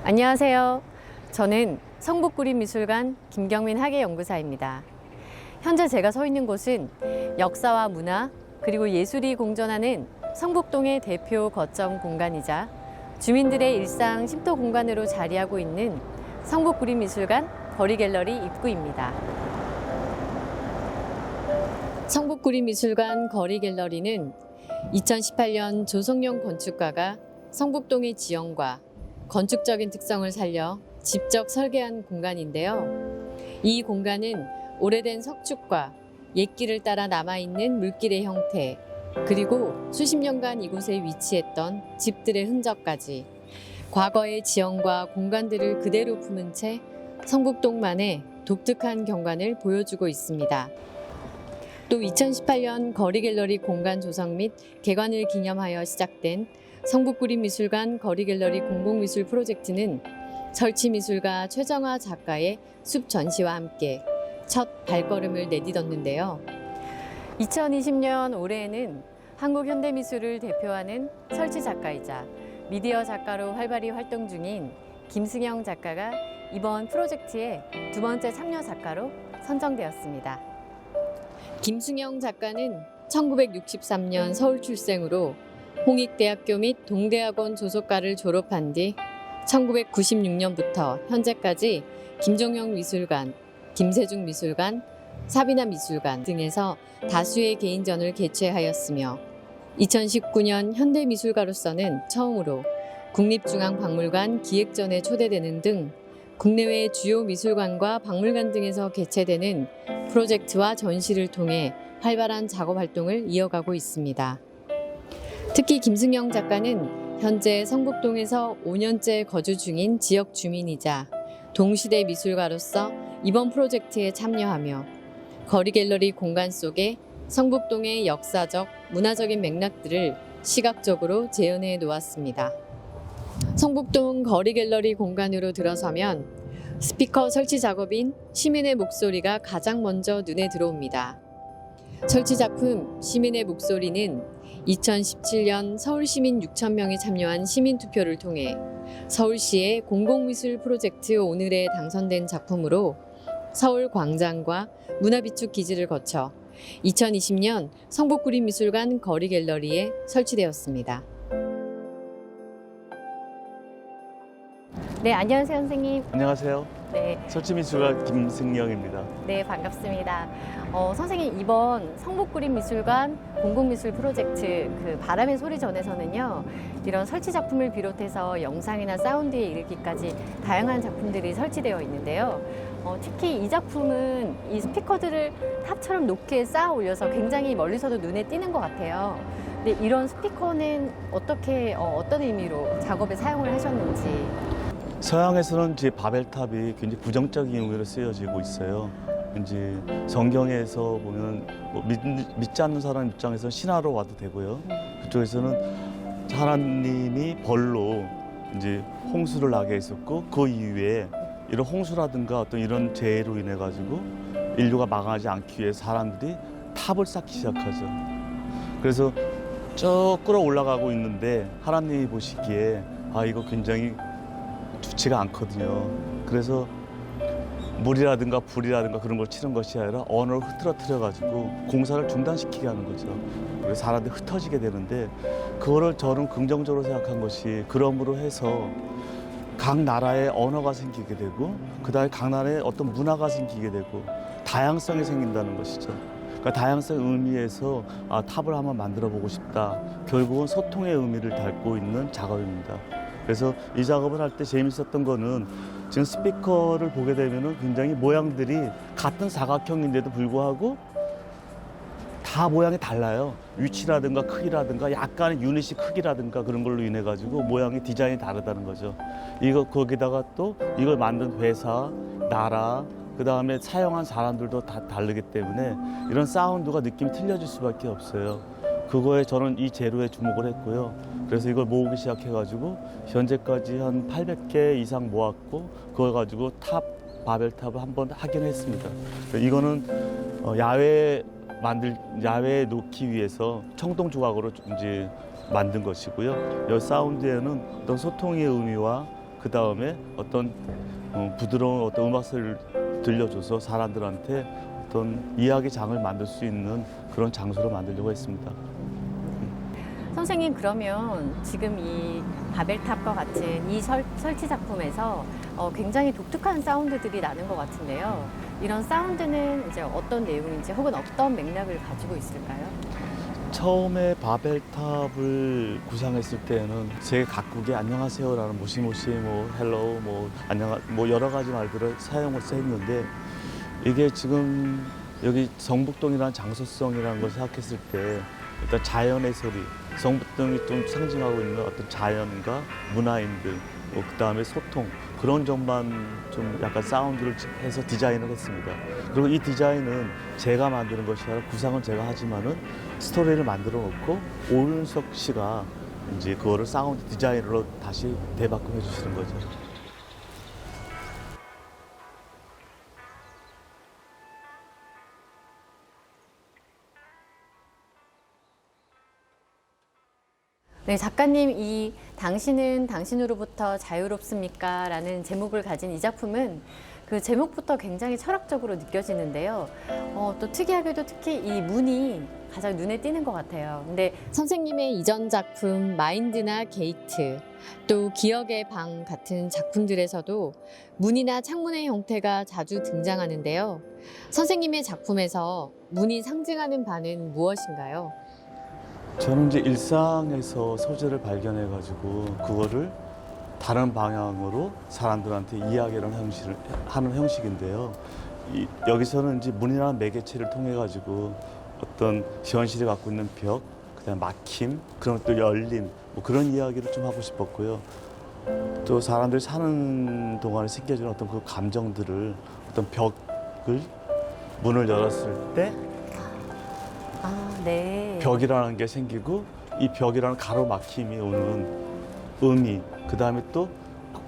안녕하세요. 저는 성북구립미술관 김경민 학예연구사입니다. 현재 제가 서 있는 곳은 역사와 문화 그리고 예술이 공존하는 성북동의 대표 거점 공간이자 주민들의 일상 쉼터 공간으로 자리하고 있는 성북구립미술관 거리갤러리 입구입니다. 성북구립미술관 거리갤러리는 2018년 조성용 건축가가 성북동의 지형과 건축적인 특성을 살려 직접 설계한 공간인데요. 이 공간은 오래된 석축과 옛길을 따라 남아있는 물길의 형태, 그리고 수십 년간 이곳에 위치했던 집들의 흔적까지 과거의 지형과 공간들을 그대로 품은 채 성북동만의 독특한 경관을 보여주고 있습니다. 또 2018년 거리갤러리 공간 조성 및 개관을 기념하여 시작된 성북구립미술관 거리갤러리 공공미술 프로젝트는 설치미술가 최정화 작가의 숲 전시와 함께 첫 발걸음을 내딛었는데요. 2020년 올해에는 한국 현대미술을 대표하는 설치 작가이자 미디어 작가로 활발히 활동 중인 김승영 작가가 이번 프로젝트의 두 번째 참여 작가로 선정되었습니다. 김승영 작가는 1963년 서울 출생으로 홍익대학교 및 동대학원 조속과를 졸업한 뒤 1996년부터 현재까지 김종영 미술관, 김세중 미술관, 사비나 미술관 등에서 다수의 개인전을 개최하였으며 2019년 현대미술가로서는 처음으로 국립중앙박물관 기획전에 초대되는 등 국내외 주요 미술관과 박물관 등에서 개최되는 프로젝트와 전시를 통해 활발한 작업 활동을 이어가고 있습니다. 특히 김승영 작가는 현재 성북동에서 5년째 거주 중인 지역 주민이자 동시대 미술가로서 이번 프로젝트에 참여하며 거리갤러리 공간 속에 성북동의 역사적, 문화적인 맥락들을 시각적으로 재현해 놓았습니다. 성북동 거리갤러리 공간으로 들어서면 스피커 설치 작업인 시민의 목소리가 가장 먼저 눈에 들어옵니다. 설치 작품 시민의 목소리는 2017년 서울시민 6,000명이 참여한 시민투표를 통해 서울시의 공공미술 프로젝트 오늘에 당선된 작품으로 서울광장과 문화비축 기지를 거쳐 2020년 성북구립미술관 거리갤러리에 설치되었습니다. 네, 안녕하세요, 선생님. 안녕하세요. 네, 설치미술가 김승영입니다. 네, 반갑습니다. 선생님, 이번 성북구립미술관 공공미술 프로젝트 그 바람의 소리 전에서는요, 이런 설치 작품을 비롯해서 영상이나 사운드에 이르기까지 다양한 작품들이 설치되어 있는데요. 특히 이 작품은 이 스피커들을 탑처럼 높게 쌓아 올려서 굉장히 멀리서도 눈에 띄는 것 같아요. 근데 이런 스피커는 어떤 의미로 작업에 사용을 하셨는지. 서양에서는 이제 바벨탑이 굉장히 부정적인 의미로 쓰여지고 있어요. 이제 성경에서 보면 뭐 믿지 않는 사람 입장에서 신하로 와도 되고요. 그쪽에서는 하나님이 벌로 이제 홍수를 나게 했었고 그 이후에 이런 홍수라든가 어떤 이런 재해로 인해 가지고 인류가 망하지 않기 위해 사람들이 탑을 쌓기 시작하죠. 그래서 쭉 끌어올라가고 있는데 하나님이 보시기에 이거 굉장히 좋지가 않거든요. 그래서 물이라든가 불이라든가 그런 걸 치는 것이 아니라 언어를 흐트러뜨려 가지고 공사를 중단시키게 하는 거죠. 그래서 사람들이 흩어지게 되는데 그거를 저는 긍정적으로 생각한 것이 그러므로 해서 각 나라의 언어가 생기게 되고 그다음에 각 나라의 어떤 문화가 생기게 되고 다양성이 생긴다는 것이죠. 그러니까 다양성 의미에서 탑을 한번 만들어 보고 싶다. 결국은 소통의 의미를 담고 있는 작업입니다. 그래서 이 작업을 할 때 재밌었던 거는 지금 스피커를 보게 되면은 굉장히 모양들이 같은 사각형인데도 불구하고 다 모양이 달라요. 위치라든가 크기라든가 약간의 유닛이 크기라든가 그런 걸로 인해 가지고 모양이 디자인이 다르다는 거죠. 거기다가 또 이걸 만든 회사, 나라, 그 다음에 사용한 사람들도 다 다르기 때문에 이런 사운드가 느낌이 틀려질 수밖에 없어요. 그거에 저는 이 재료에 주목을 했고요. 그래서 이걸 모으기 시작해가지고 현재까지 한 800개 이상 모았고 그걸 가지고 바벨탑을 한번 하긴 했습니다. 이거는 야외에 놓기 위해서 청동 조각으로 이제 만든 것이고요. 이 사운드에는 어떤 소통의 의미와 그 다음에 어떤 부드러운 어떤 음악을 들려줘서 사람들한테 어떤 이야기 장을 만들 수 있는 그런 장소로 만들려고 했습니다. 선생님, 그러면 지금 이 바벨탑과 같은 이 설치 작품에서 굉장히 독특한 사운드들이 나는 것 같은데요. 이런 사운드는 이제 어떤 내용인지 혹은 어떤 맥락을 가지고 있을까요? 처음에 바벨탑을 구상했을 때는 제 각국의 안녕하세요라는 모시모시 뭐 헬로우 뭐 안녕 뭐 여러 가지 말들을 사용해서 했는데 이게 지금 여기 성북동이라는 장소성이라는 걸 생각했을 때 일단 자연의 소리, 성북동이 좀 상징하고 있는 어떤 자연과 문화인들, 뭐 그다음에 소통 그런 점만 좀 약간 사운드를 해서 디자인을 했습니다. 그리고 이 디자인은 제가 만드는 것이 아니라 구상은 제가 하지만은 스토리를 만들어 놓고 오윤석 씨가 이제 그거를 사운드 디자인으로 다시 대바꿈해 주시는 거죠. 네, 작가님, 이 당신은 당신으로부터 자유롭습니까? 라는 제목을 가진 이 작품은 그 제목부터 굉장히 철학적으로 느껴지는데요. 또 특이하게도 특히 이 문이 가장 눈에 띄는 것 같아요. 근데 선생님의 이전 작품 마인드나 게이트, 또 기억의 방 같은 작품들에서도 문이나 창문의 형태가 자주 등장하는데요. 선생님의 작품에서 문이 상징하는 바는 무엇인가요? 저는 이제 일상에서 소재를 발견해 가지고 그거를 다른 방향으로 사람들한테 이야기를 하는 형식인데요. 여기서는 이제 문이라는 매개체를 통해 가지고 어떤 현실이 갖고 있는 벽, 그다음 막힘, 그런 또 열림, 뭐 그런 이야기를 좀 하고 싶었고요. 또 사람들이 사는 동안에 생겨지는 어떤 그 감정들을 어떤 벽을 문을 열었을 때 네. 벽이라는 게 생기고 이 벽이라는 가로막힘이 오는 의미, 그 다음에 또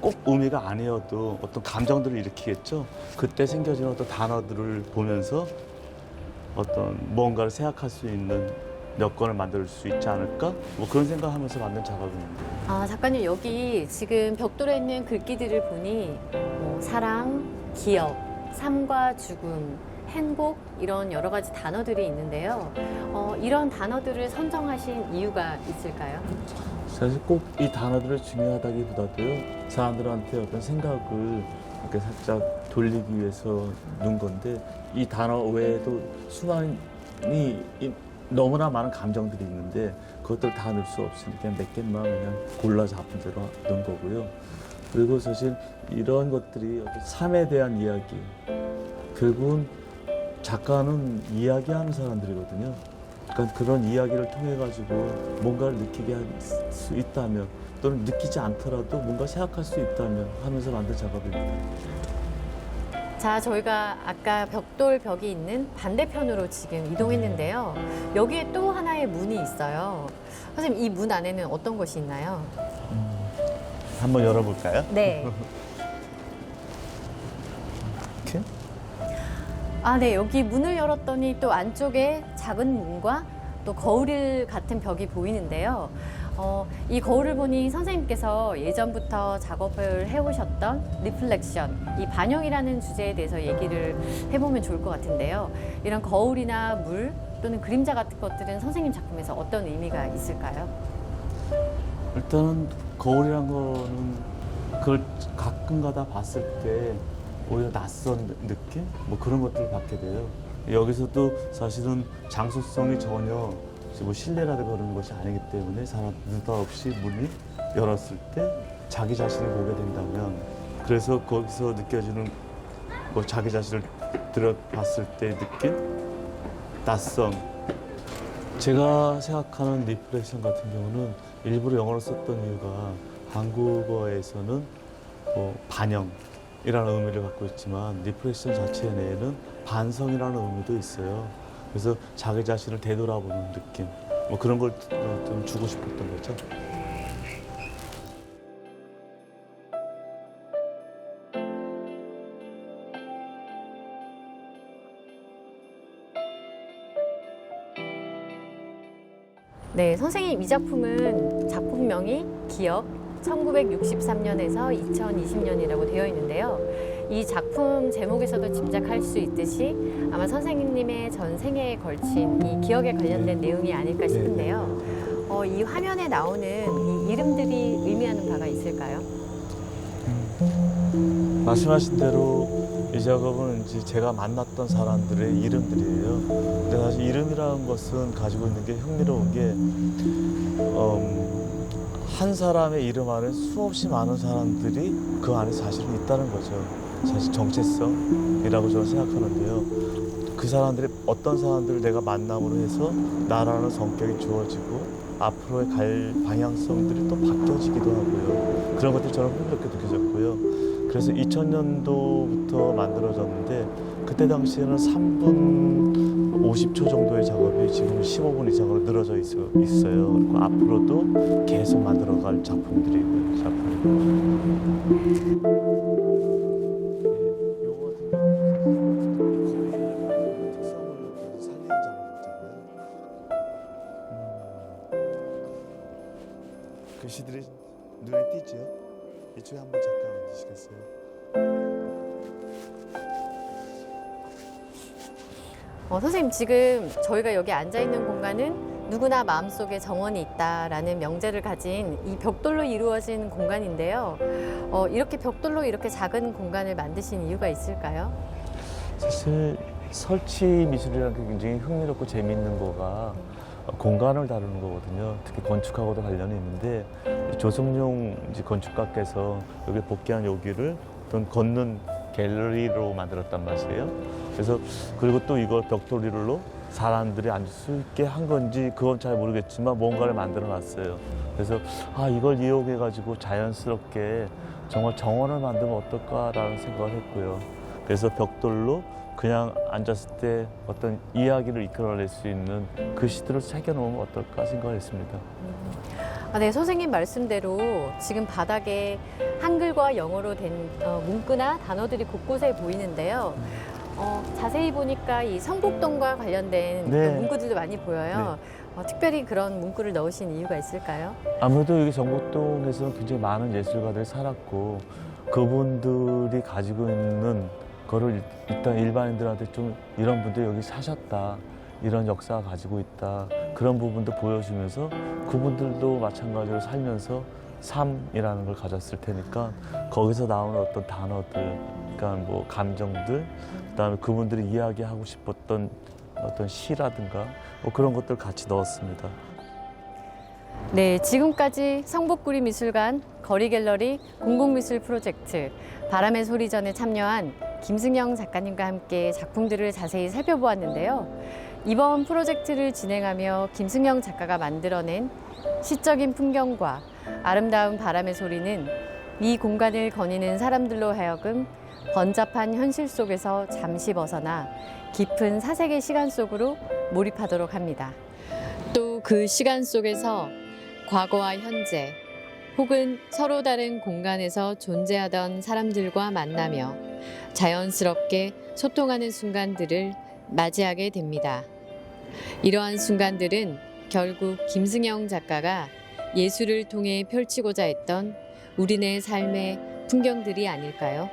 꼭 의미가 아니어도 어떤 감정들을 일으키겠죠. 그때 생겨지는 어떤 단어들을 보면서 어떤 무언가를 생각할 수 있는 여건을 만들 수 있지 않을까? 뭐 그런 생각하면서 만든 작업입니다. 작가님, 여기 지금 벽돌에 있는 글귀들을 보니 사랑, 기억, 삶과 죽음, 행복 이런 여러 가지 단어들이 있는데요. 이런 단어들을 선정하신 이유가 있을까요? 사실 꼭 이 단어들이 중요하다기보다도요, 사람들한테 어떤 생각을 이렇게 살짝 돌리기 위해서 넣은 건데, 이 단어 외에도 수많은 너무나 많은 감정들이 있는데 그것들 다 넣을 수 없으니까 몇 개만 그냥 골라 잡은 대로 넣은 거고요. 그리고 사실 이런 것들이 어떤 삶에 대한 이야기, 결국은 작가는 이야기하는 사람들이거든요. 그러니까 그런 이야기를 통해 가지고 뭔가를 느끼게 할 수 있다면, 또는 느끼지 않더라도 뭔가 생각할 수 있다면 하면서 만든 작업입니다. 자, 저희가 아까 벽돌 벽이 있는 반대편으로 지금 이동했는데요. 여기에 또 하나의 문이 있어요. 선생님, 이 문 안에는 어떤 것이 있나요? 한번 열어볼까요? 네. 이렇게? 네, 여기 문을 열었더니 또 안쪽에 작은 문과 또 거울 같은 벽이 보이는데요. 이 거울을 보니 선생님께서 예전부터 작업을 해오셨던 리플렉션, 이 반영이라는 주제에 대해서 얘기를 해보면 좋을 것 같은데요. 이런 거울이나 물 또는 그림자 같은 것들은 선생님 작품에서 어떤 의미가 있을까요? 일단은 거울이란 거는 그걸 가끔가다 봤을 때 오히려 낯선 느낌? 뭐 그런 것들을 받게 돼요. 여기서도 사실은 장소성이 전혀 뭐 실내라든가 그런 것이 아니기 때문에 사람 느닷없이 문이 열었을 때 자기 자신을 보게 된다면, 그래서 거기서 느껴지는 뭐 자기 자신을 들여봤을 때 느낀 낯섦. 제가 생각하는 리플렉션 같은 경우는 일부러 영어로 썼던 이유가 한국어에서는 뭐 반영이라는 의미를 갖고 있지만 리플렉션 자체 내에는 반성이라는 의미도 있어요. 그래서 자기 자신을 되돌아보는 느낌, 뭐 그런 걸 좀 주고 싶었던 거죠. 네, 선생님, 이 작품은 작품명이 기억, 1963년에서 2020년이라고 되어 있는데요. 이 작품 제목에서도 짐작할 수 있듯이 아마 선생님의 전 생애에 걸친 이 기억에 관련된 내용이 아닐까 싶은데요. 이 화면에 나오는 이 이름들이 의미하는 바가 있을까요? 말씀하신 대로 이 작업은 이제 제가 만났던 사람들의 이름들이에요. 근데 사실 이름이라는 것은 가지고 있는 게 흥미로운 게, 한 사람의 이름 안에 수없이 많은 사람들이 그 안에 사실은 있다는 거죠. 사실 정체성이라고 저는 생각하는데요. 그 사람들이 어떤 사람들을 내가 만남으로 해서 나라는 성격이 주어지고 앞으로의 갈 방향성들이 또 바뀌어지기도 하고요. 그런 것들이 저는 흥미롭게 느껴졌고요. 그래서 2000년도부터 만들어졌는데 그때 당시에는 3분 50초 정도의 작업이 지금 15분 이상으로 늘어져 있어요. 그리고 앞으로도 계속 만들어갈 작품들이고요. 글씨들이 눈에 띄죠? 이쪽에 한번 잠깐 앉으시겠어요? 선생님, 지금 저희가 여기 앉아 있는 공간은 누구나 마음속에 정원이 있다라는 명제를 가진 이 벽돌로 이루어진 공간인데요. 이렇게 벽돌로 이렇게 작은 공간을 만드신 이유가 있을까요? 사실 설치 미술이라는 게 굉장히 흥미롭고 재미있는 거가 공간을 다루는 거거든요. 특히 건축하고도 관련이 있는데 조성용 이제 건축가께서 여기 복귀한 여기를 어떤 걷는 갤러리로 만들었단 말이에요. 그래서 그리고 또 이걸 벽돌이로 사람들이 앉을 수 있게 한 건지 그건 잘 모르겠지만 뭔가를 만들어 놨어요. 그래서 이걸 이용해 가지고 자연스럽게 정말 정원을 만들면 어떨까라는 생각을 했고요. 그래서 벽돌로 그냥 앉았을 때 어떤 이야기를 이끌어낼 수 있는 글씨들을 새겨놓으면 어떨까 생각을 했습니다. 네, 선생님 말씀대로 지금 바닥에 한글과 영어로 된 문구나 단어들이 곳곳에 보이는데요. 자세히 보니까 이 성북동과 관련된 그 문구들도 많이 보여요. 특별히 그런 문구를 넣으신 이유가 있을까요? 아무래도 여기 정북동에서는 굉장히 많은 예술가들이 살았고 그분들이 가지고 있는 거를 일단 일반인들한테 좀 이런 분들이 여기 사셨다, 이런 역사가 가지고 있다, 그런 부분도 보여주면서 그분들도 마찬가지로 살면서 삶이라는 걸 가졌을 테니까 거기서 나오는 어떤 단어들, 그러니까 뭐 감정들, 그다음에 그분들이 이야기하고 싶었던 어떤 시라든가 뭐 그런 것들 같이 넣었습니다. 네, 지금까지 성북구리미술관 거리갤러리 공공미술 프로젝트 바람의 소리전에 참여한 김승영 작가님과 함께 작품들을 자세히 살펴보았는데요. 이번 프로젝트를 진행하며 김승영 작가가 만들어낸 시적인 풍경과 아름다운 바람의 소리는 이 공간을 거니는 사람들로 하여금 번잡한 현실 속에서 잠시 벗어나 깊은 사색의 시간 속으로 몰입하도록 합니다. 또 그 시간 속에서 과거와 현재 혹은 서로 다른 공간에서 존재하던 사람들과 만나며 자연스럽게 소통하는 순간들을 맞이하게 됩니다. 이러한 순간들은 결국 김승영 작가가 예술을 통해 펼치고자 했던 우리네 삶의 풍경들이 아닐까요?